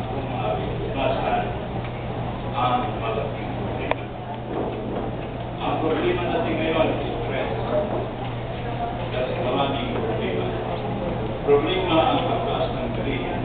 kung maaaring tunasan ang malaking problema. Ang problema natin ngayon is stress. Kasi maraming problema. Problema ang pagtaas ng kalihan.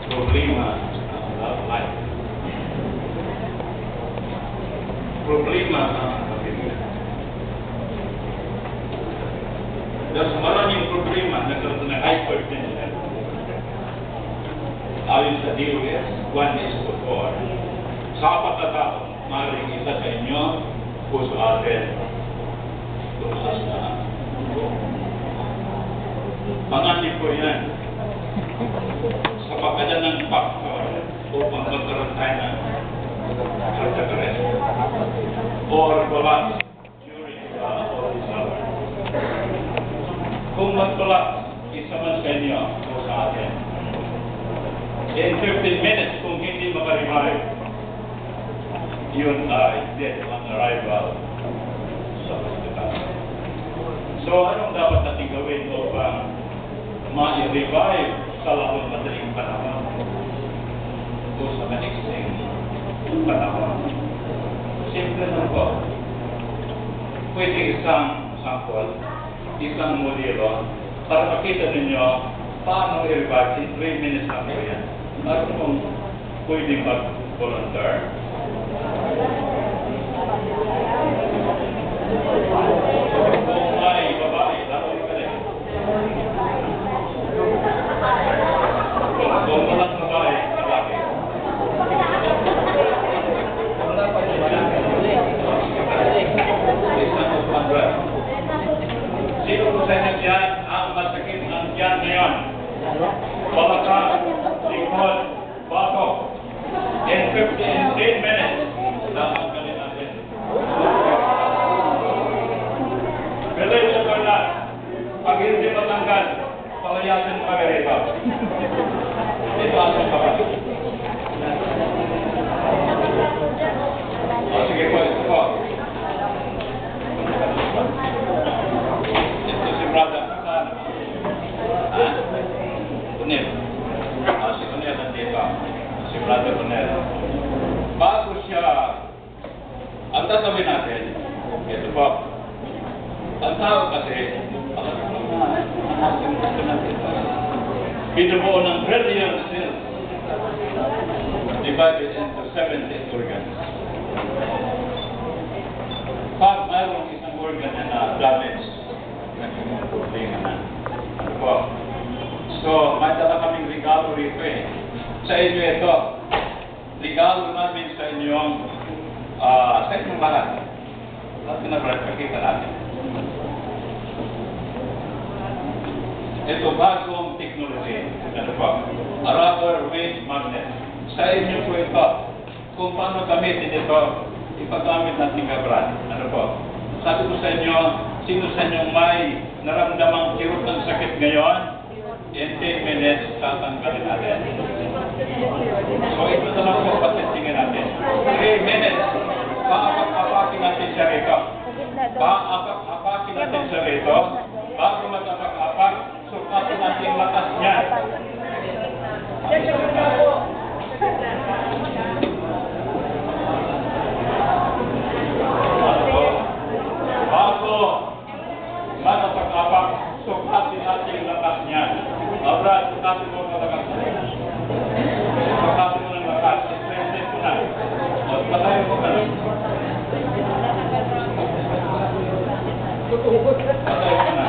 Problema ang love life. Problema ang pamilya. Dahil maraming problema nagkaroon ng hypertension. Ayon sa DOS, 1:4. Sa pagkatao, maaaring isa sa inyo o sa atin, tumaas na ang dugo. Panganib po yan sa pagkada ng factor upang magkaroon tayo ng cardiac arrest or collapse during the holy hour. Kung mag-collapse, isa man sa inyo o sa atin, in 15 minutes, kung hindi makarevive, yun ay death on arrival sa hospital. So, anong dapat natin gawin upang ma-revive sa lalong madaling panahon o sa maliksing panahon? Simple lang po. Pwede isang sample, isang modelo, para makita ninyo paano i-revive in 3 minutes na po yan. At kung pwede mag-volunteer, kung may babae, lalo ka rin. Kung walang babae, lalaki. Sino po sa inyo dyan ang masakit ang dyan ngayon? Balakang, likod, batok. In 10 minutes, nakakalit natin. Believe it or not, pag hindi matanggal, palayasin mo kami rito. Ito ang kapatid. O sige po, ito po. Ito si Brother Kasan. Ha? Kunil. Si Kunil nandito. Si Brother Kunil. Bago siya, ang tatawin natin, ito po. Ang tao kasi, binubuo ng trillion cells divided into 70 organs. Pag mayroong isang organ na damage, naging problema na. Ano po? So, may dala kaming regalo rito eh. Sa inyo ito, regalo namin sa inyong lahat. At pinapakita natin. Ito bagong technology. Ano po? A rubber weight magnet. Sa inyo po ito. Kung paano gamitin ito, ipagamit natin kabran. Ano po? Sabi ko sa inyo, sino sa inyo may naramdamang kirot ng sakit ngayon, in 10 minutes, tatanggalin natin. So ito na lang po, patitingin natin. 3 minutes, paapak-apakin natin siya rito. Paapak-apakin natin siya rito. Bago mag-apak-apak, sukatin natin yung lakas niya. Bago mag-apak-apak, sukatin natin yung lakas niya. Abra, sukatin mo ng lakas niya. Sukatin mo ng lakas. Stress ko na. O, patayin mo ka lang. Patayin ko na.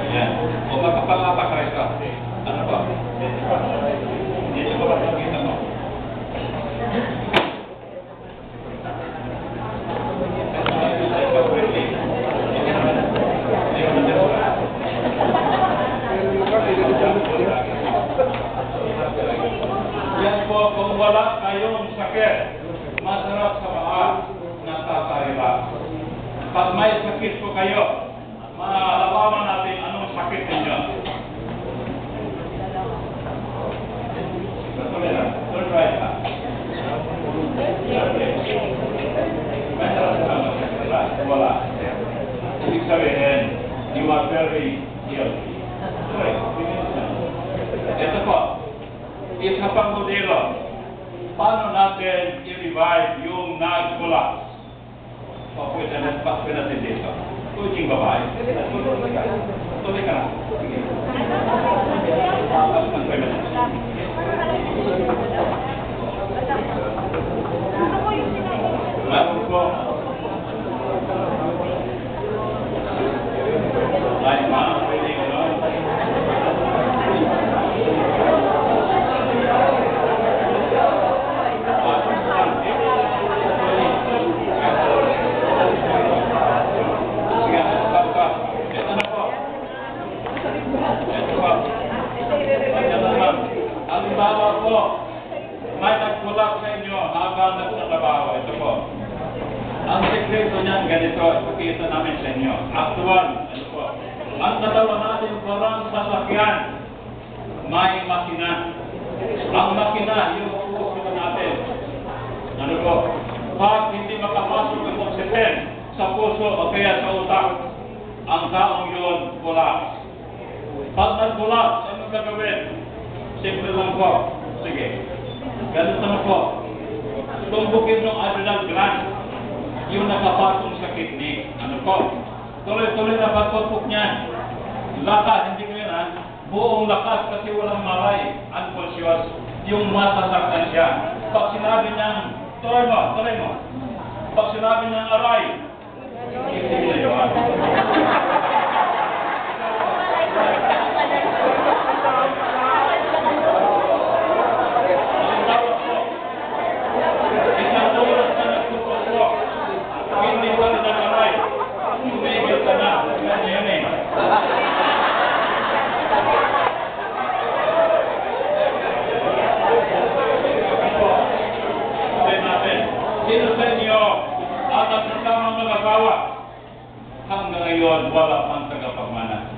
Ayan. O, magkapalapak ka ito. Ano ba? Dito ko ba nakita mo? Yan po, kung wala kayong sakit, masarap sa paa, nakaka-relax. Pag may sakit po kayo, malalaman natin anong sakit ninyo. Patuloy lang. Don't try that. Wala. Ibig sabihin, you are very guilty. Ito po, isa pang modelo. Paano natin i-revive yung nag-collapse? Pwede natin dito. Kuching babae. Tuloy ka na. Sige. Meron po. Ay, mga pwede ko nun. Halimbawa po, may nagkulak sa inyo habang nagtatrabaho. Ito po. Ang sekreto niyan ganito, ipakita namin sa inyo. Actual, ano po. Ang dalawa natin parang sasakyan, may makina. Ang makina, yung puso natin. Ano po? Pag hindi makapasok ang oxygen sa puso o kaya sa utak, ang taong yun collapse. Pag nag-collapse, ano gagawin? Simple lang po. Sige. Ganito na po. Tumbukin ng adrenal gland yung nakapatong sa kidney. Ano po? Tuloy-tuloy na pagpupok niyan. Lakas, hindi ko yun ha. Buong lakas kasi walang malay. Unconscious. Yung masasaktan siya. Pag sinabi niyang, tuloy mo. Pag sinabi niyang aray, hindi na yun. Sino sa inyo ang nagsasamang mag-asawa hanggang ngayon wala pang tagapagmana?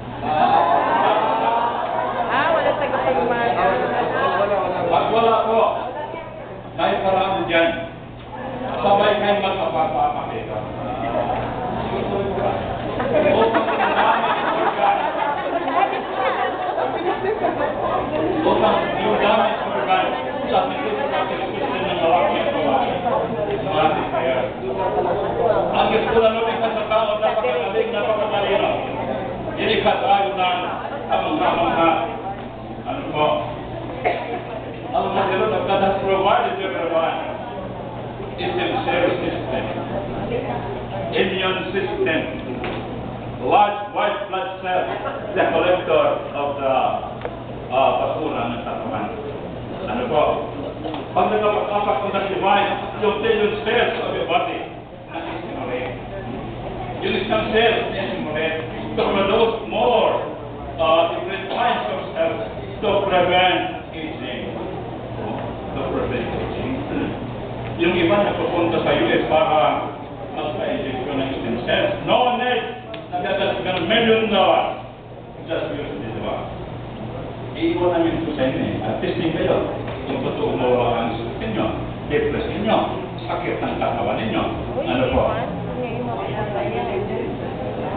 Wala tagapagmana. Pag wala po, may paraan dyan. Sabay kayo magpapapakita. Upang yung damage organ sa pagkakasisipin ng lalaki at babae. Maraming kaya. Ang eskula nun ay kasatao napakagaling, napakatalino. Inikat tayo ng tamang-tamang ano po. Ang modelo that God has provided to everyone is the cell system, immune system, large white blood cell, the collector of the basura ng katawan. Ano po? Pag nagkapagkapak ng divine, yung trillion cells of your body, na-estimulate. Yung isang cell, na-estimulate to produce more different kinds of cells to prevent aging. To prevent aging. Yung iba na pupunta sa US para magpa-injection ng stem cells. No need! Nagdadasgan $1 million. Just use this one. Iiwan namin ito sa inyo. At testing kayo. Kung totoo mawala ang sakit ninyo, depress ninyo, sakit ng katawan ninyo. Ano po?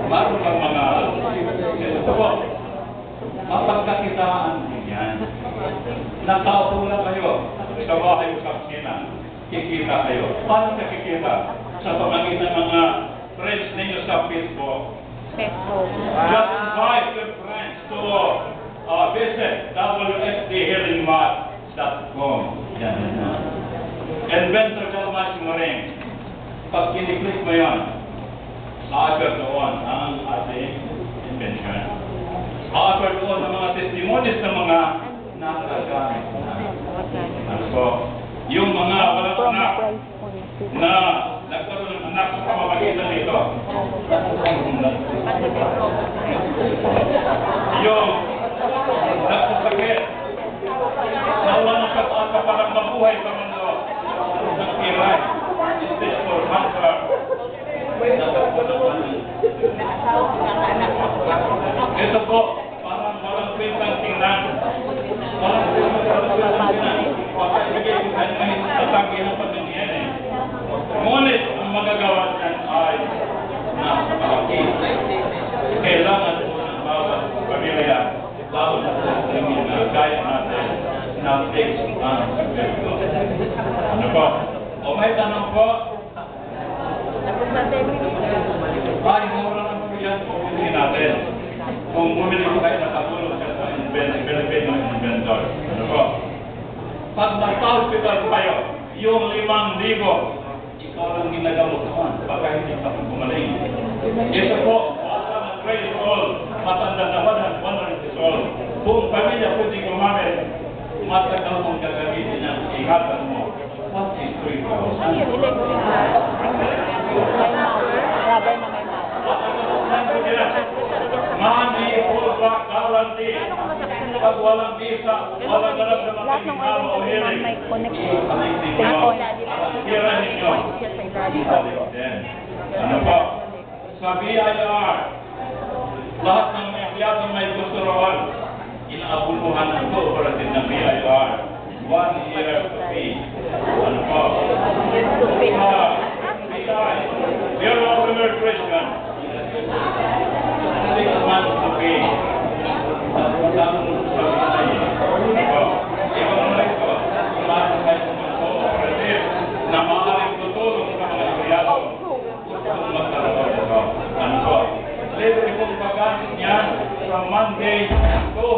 Maroon kang mga... Ito po. Mapagkakitaan din yan. Nakaupo na kayo sa bahay o sa kusina. Kikita kayo. Paano nakikita? Sa pamagitan ng mga friends ninyo sa Facebook. Just invite your friends to visit wsdhealingmat.com. Yan. And Ventricle Massimoring. Pag kiniklik mo yun, aagad doon ang ating invention. Aagad doon ang mga testimonies ng mga nakagamit na. Ano po? Yung mga walang anak na nagkaroon ng anak sa pamamagitan nito. Yung nagsasakit, nawa ng pag-asa parang mabuhay sa mundo ng kiray, stage 4 cancer, ito po, parang walang kwentang tingnan. Walang kwentang tingnan. Pagkakibigay ko kayo ngayon sa tatagi ng pamilya eh. may tanong po. Tapos na 10 minutes. Ay, mura lang po yan. Pumili natin. Kung bumili ko kayo nakatulog sa Filipino inventor. Ano po? Pag nagpa-hospital kayo, yung 5,000, ikaw lang ginagamot naman. Baka hindi ka pumaling. Ito po, ang grade old, matanda na 100 years old. Kung pamilya pwede gumamit, matagal mong gagamitin ang ingatan mo. What is 3,000? Ano yun? Electric na? May mouse. Rubber na may mouse. Money full back guarantee. Pag walang visa, walang ganap na Lahat ng makikita o organ kasi hearing. may connection. Ako, hira ninyo. Ano po? Sa BIR, lahat ng empleyado may gusto roon, inaabuluhan ng cooperative ng BIR. 1 year to pay. Ano po? You're not a Christian. 6 months to pay. Ikaw naman ito, lahat kayo ng cooperative na maaaring tutulong sa mga empleyado. Kung magkaroon ito. Ano po? Libre kong pagkasin yan from Monday to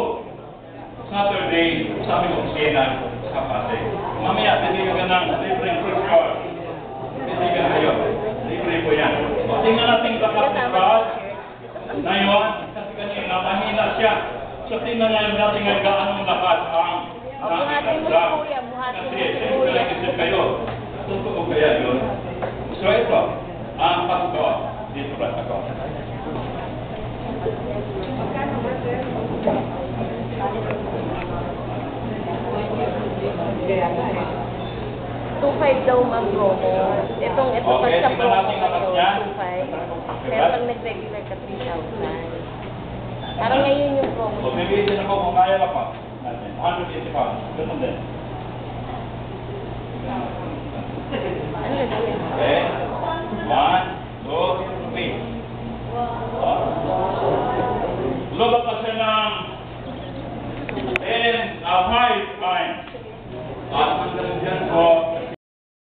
Saturday sa aming opisina sa Pasig. Mamaya, bibigyan ka ng libreng fruit jar. Bibigyan kayo. Libre po yan. O, tingnan natin lakas ng brad. Na yun, kasi kanina, mahina siya. So, tingnan ngayon natin ang gaano lakas ang buhatin mo si Kuya, buhatin mo kasi, si siyempre, Kuya. isip kayo. Totoo kaya yun? So, ito, ang pasto. Dito ba ako? $2.5 daw ma'am promo. Ito Okay, pag sa tingnan promo natin ang ito, niya. 2.5. Pero pag nag-regular ka, 3,000. Parang ngayon yung promo. So, bibitin ako kung kaya pa. 180 pounds. Ganun din.